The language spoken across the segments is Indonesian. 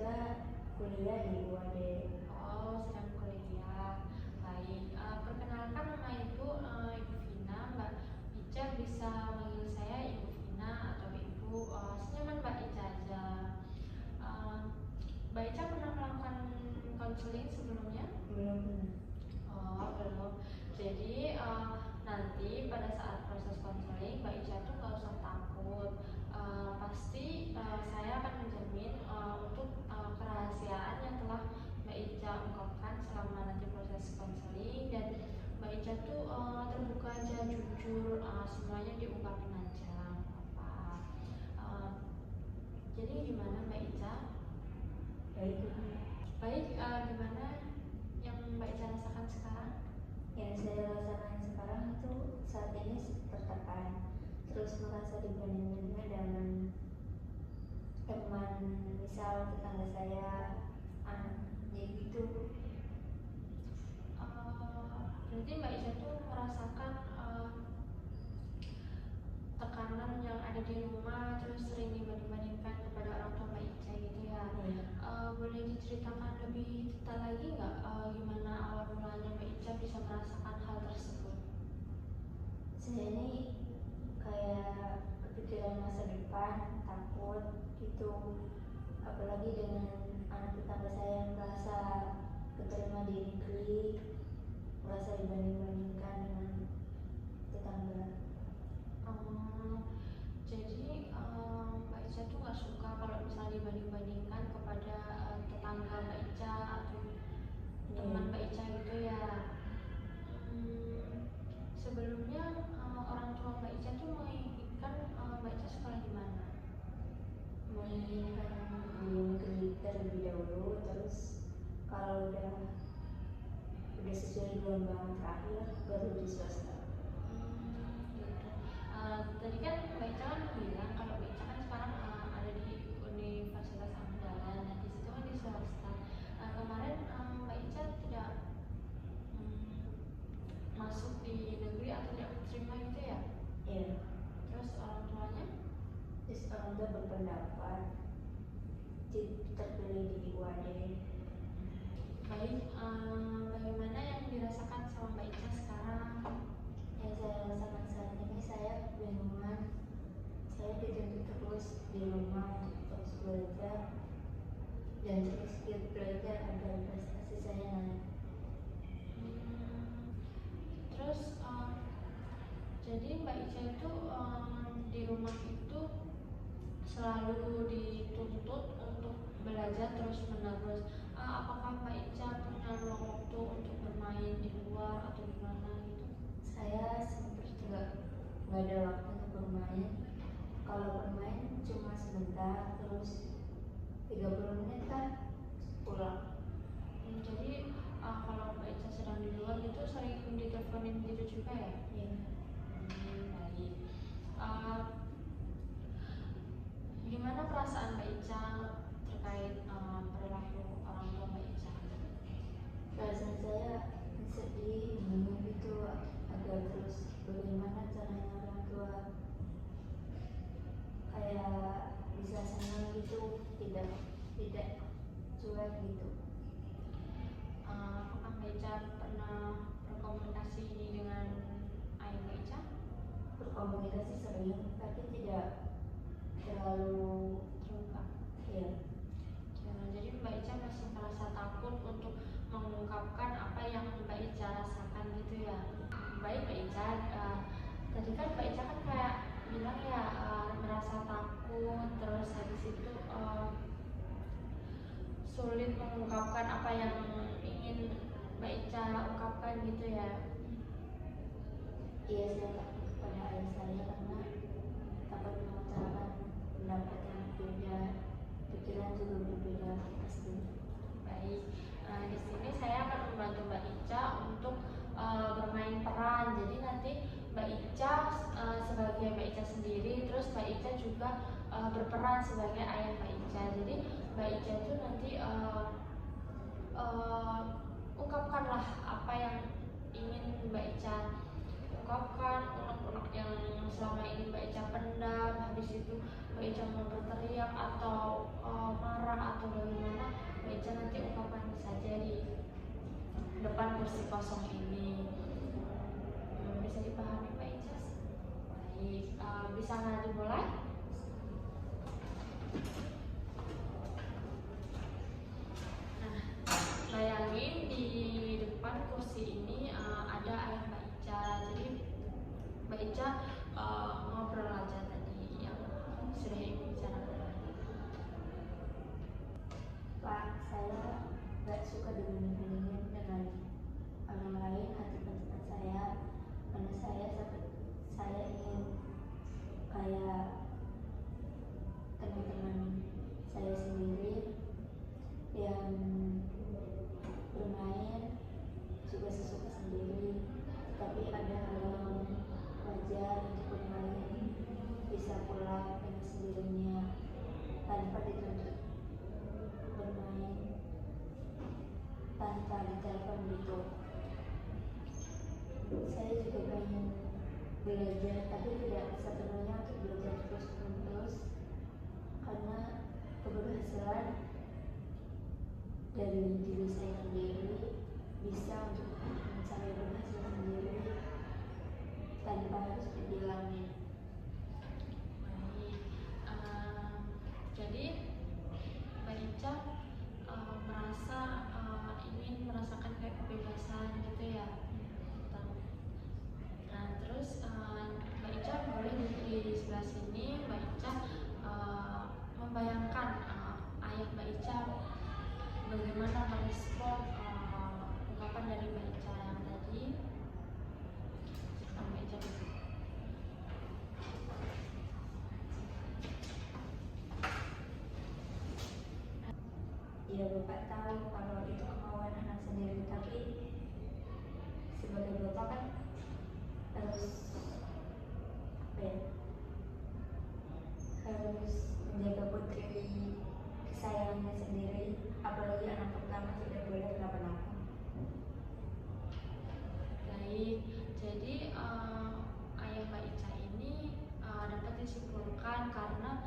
Ica kuliah di UAD. Oh, sedang kuliah. Baik, perkenalkan nama Ibu, Ibu Vina. Mbak Ica bisa manggil saya Ibu Vina atau Ibu, senyaman Mbak Ica aja. Mbak Ica pernah melakukan konseling sebelumnya? Belum. Oh, belum. Jadi nanti pada saat proses konseling Mbak Ica tuh nggak usah takut. Pasti saya akan menjamin untuk kerahasiaan yang telah Mbak Ica ungkapkan selama nanti proses konseling, dan Mbak Ica tuh terbuka aja, jujur, semuanya diungkapin aja, nggak apa. Uh, jadi gimana Mbak Ica? Baik. Baik, gimana yang Mbak Ica rasakan sekarang? Yang saya rasakan sekarang itu saat ini tertekan, terus merasa dibanding-bandingkan dengan teman, misal tetangga saya, ya gitu. Berarti Mbak Ica tuh merasakan tekanan yang ada di rumah, terus sering dibanding-bandingkan kepada orang tua Mbak Ica gitu ya. Boleh diceritakan lebih detail lagi nggak gimana awal mulanya Mbak Ica bisa merasakan hal tersebut? Saya ini kayak kepikiran masa depan, takut gitu, apalagi dengan anak tetangga saya yang merasa keterima di negeri, merasa dibanding-bandingkan dengan tetangga. Jadi Mbak Ica tuh nggak suka kalau misalnya dibanding-bandingkan kepada tetangga Mbak Ica atau teman Mbak Ica gitu ya. Sebelumnya orang tua Mbak Ica tuh menginginkan Mbak Ica sekolah di mana? Menginginkan di negeri terlebih dahulu, terus kalau udah sesuai gelombang terakhir baru di swasta. Gitu. Tadi kan Mbak Ica kan bilang kalau Mbak Ica kan sekarang ada di Universitas Andalan, nah di situ kan di swasta. Kemarin Mbak Ica tidak masuk di negeri atau tidak terima gitu ya? Iya. Terus orang tuanya? Terus orang tua berpendapat terpilih di UAD. Baik, bagaimana yang dirasakan sama Mbak Ica sekarang? Yang saya rasakan saat ini, saya kebingungan. Saya dituntut terus di rumah untuk terus belajar dan terus belajar agar prestasi saya naik. Terus jadi Mbak Ica itu di rumah itu selalu dituntut untuk belajar terus menerus. Apakah Mbak Ica punya ruang waktu untuk bermain di luar atau gimana gitu? Saya sempat nggak ada waktu untuk bermain. Kalau bermain cuma sebentar, terus 30 menit kan pulang. Jadi kalau Mbak Ica sedang di luar gitu sering diteleponin gitu juga ya? Iya. Baik. Gimana perasaan Mbak Ica terkait perilaku orang tua Mbak Ica? Perasaan saya sedih, bingung gitu, agar terus bagaimana caranya orang tua kayak bisa senang gitu, tidak cuek gitu. Apakah Mbak Ica pernah berkomunikasi dengan ayah Mbak Ica? Berkomunikasi sering, tapi tidak terlalu Terbuka. ya. Jadi Mbak Ica masih merasa takut untuk mengungkapkan apa yang Mbak Ica rasakan gitu ya. Baik Mbak Ica, tadi kan Mbak Ica kan kayak bilang ya merasa takut, terus habis itu sulit mengungkapkan apa yang ingin Mbak Ica ungkapkan gitu ya. Iya, saya takut kepada ayah saya karena takut mengutarakan pendapat yang berbeda, pikiran juga berbeda pasti. Baik, di sini saya akan membantu Mbak Ica untuk bermain peran. Jadi nanti Mbak Ica sebagai Mbak Ica sendiri, terus Mbak Ica juga berperan sebagai ayah Mbak Ica. Jadi Mbak Ica itu nanti ungkapkanlah apa yang ingin Mbak Ica ungkapkan, unek-unek yang selama ini Mbak Ica pendam. Habis itu Mbak Ica mau berteriak atau marah atau bagaimana, kursi kosong ini. Bisa dipahami Mbak Ica? Baik, bisa nggak dimulai? Nah, bayangin di depan kursi ini ada ayah Mbak Ica. Jadi Mbak Ica ngobrol aja tadi yang sudah Ibu bicarakan. Pak, saya gak suka dibanding-bandingin dengan orang lain atau teman saya, karena saya ingin kayak teman-teman saya sendiri yang bermain juga sesuka sendiri, tapi ada hal yang wajar untuk bermain, bisa pulang dengan sendirinya tanpa dituntut bermain, tanpa ditelepon gitu. Saya juga pengen belajar, tapi tidak sepenuhnya untuk belajar terus-menerus, karena keberhasilan dari diri saya sendiri bisa untuk saya berhasil sendiri tanpa harus dibilangin. Baik, jadi Mbak Ica merasa ingin merasakan kayak kebebasan gitu ya. Nah, terus Mbak Ica boleh di sebelah sini Mbak Ica membayangkan ayah Mbak Ica bagaimana merespon ungkapan dari Mbak Ica yang tadi. Mbak Ica dulu. Ya, Bapak tahu kalau itu kemauan anak sendiri, tapi sebagai bapak kan harus harus menjaga putri kesayangannya sendiri, apalagi anak pertama tidak boleh kenapa-napa. Baik, jadi ayah Mbak Ica ini dapat disimpulkan karena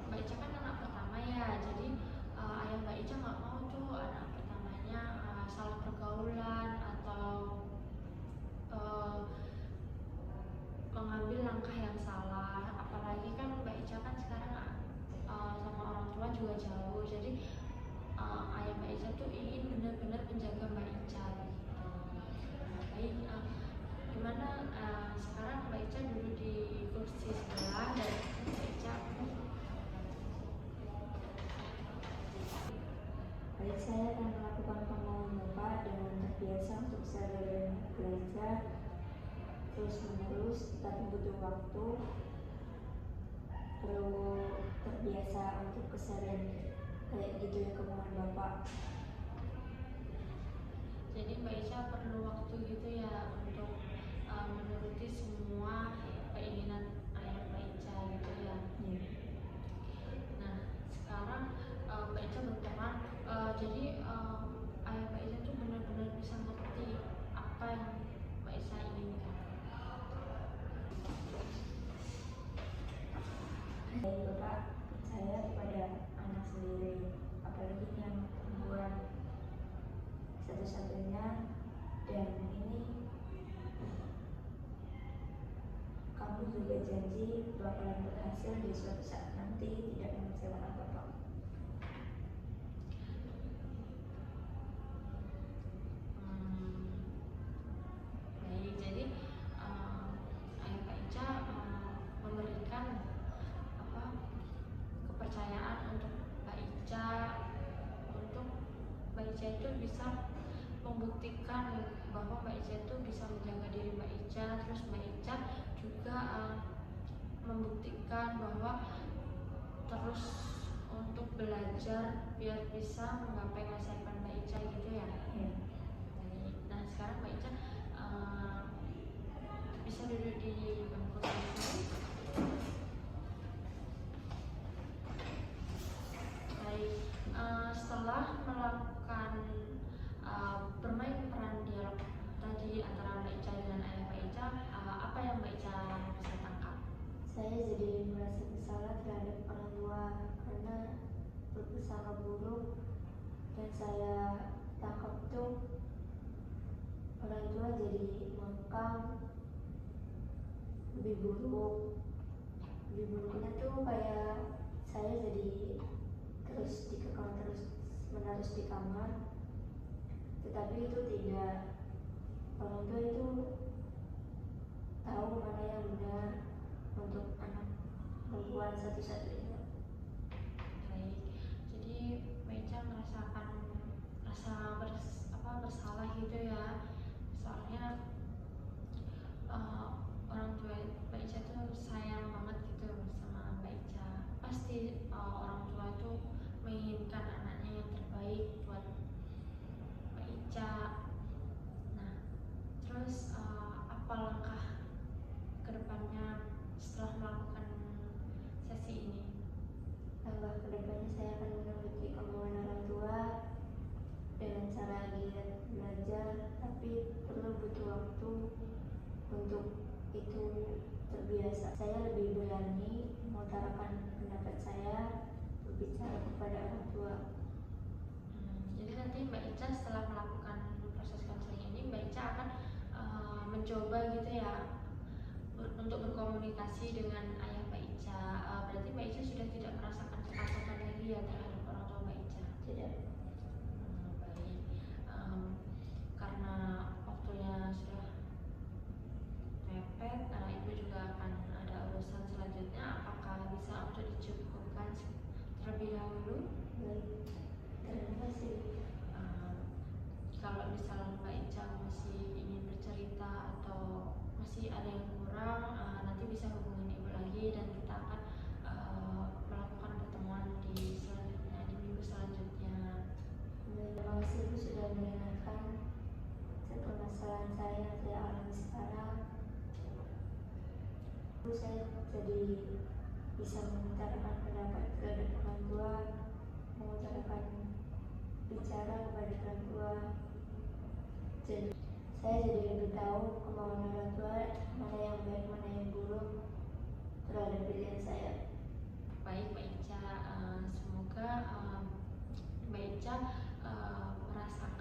Mbak Ica kan anak pertama ya, jadi ayah Mbak Ica nggak mau tuh anak pertamanya salah pergaulan atau mengambil langkah yang salah. Apalagi kan Mbak Ica kan sekarang sama orang tua juga jauh, jadi ayah Mbak Ica tuh ingin benar-benar menjaga Mbak Ica gitu. Baik, gimana sekarang Mbak Ica duduk di kursi sebelah dan Mbak Ica. Baik, saya akan melakukan kemauan Bapak dengan terbiasa untuk sehari belajar terus-menerus, tapi butuh waktu, perlu terbiasa untuk keseharian kayak gitu ya kemauan Bapak. Jadi Mbak Ica perlu waktu gitu ya untuk menuruti semua keinginan ayah Mbak Ica gitu ya. Nah, sekarang Mbak Ica berperan jadi ayah Mbak Ica tuh benar-benar bisa ngerti apa yang Mbak Ica inginkan. Baik, Bapak percaya kepada anak sendiri, apalagi yang perempuan satu-satunya, dan ini kamu juga janji bakalan berhasil di suatu saat nanti, tidak mengecewakan Bapak. Baik, jadi ayah Mbak Ica memberikan kepercayaan untuk Mbak Ica, untuk Mbak Ica itu bisa membuktikan bahwa Mbak Ica itu bisa menjaga diri Mbak Ica, terus Mbak Ica juga membuktikan bahwa terus untuk belajar biar bisa menggapai masa depan Mbak Ica gitu ya. Baik, nah sekarang Mbak Ica bisa duduk di bangku ini. Baik, setelah melakukan bermain peran dialog tadi antara Mbak Ica dengan ayah Mbak Ica, apa yang Mbak Ica bisa tangkap? Saya jadi merasa bersalah terhadap orang tua karena berprasangka buruk, dan saya tangkap tuh orang tua jadi mengkang, lebih buruknya tuh kayak saya jadi terus dikekang terus menerus di kamar, tetapi itu tidak. Orang tua itu tahu mana yang benar untuk anak perempuan satu-satunya. Baik, jadi Mbak Ica merasakan rasa bersalah gitu ya, soalnya orang tua Mbak Ica tuh sayang banget gitu sama Mbak Ica. Pasti orang tua itu menginginkan anaknya yang terbaik buat Mbak Ica. Nah, terus apa langkah kedepannya setelah melakukan sesi ini? Langkah kedepannya saya akan menuruti kemauan orang tua dengan cara giat belajar, tapi perlu butuh waktu untuk itu terbiasa. Saya lebih berani mengutarakan pendapat saya, berbicara kepada orang tua. Jadi nanti Mbak Ica setelah melakukan proses konseling ini, Mbak Ica akan mencoba gitu ya untuk berkomunikasi dengan ayah Mbak Ica. Berarti Mbak Ica sudah tidak merasakan ketakutan lagi ya terhadap orang tua Mbak Ica? Tidak. Baik. Karena waktunya sudah mepet, Ibu juga akan ada urusan selanjutnya. Apakah bisa untuk dicukupkan terlebih dahulu? Baik, terima kasih. Kalau misalnya Mbak Ica masih ingin bercerita atau masih ada yang kurang, nanti bisa hubungin Ibu lagi dan kita akan melakukan pertemuan di selanjutnya, di minggu selanjutnya. Terima kasih Ibu sudah mendengarkan permasalahan saya yang saya alami sekarang. Saya jadi bisa mengutarakan pendapat terhadap orang tua, mengutarakan bicara kepada orang tua. Jadi saya jadi lebih tahu kemauan orang tua, mana yang baik, mana yang buruk terhadap pilihan saya. Baik Mbak Ica, semoga Mbak Ica merasakan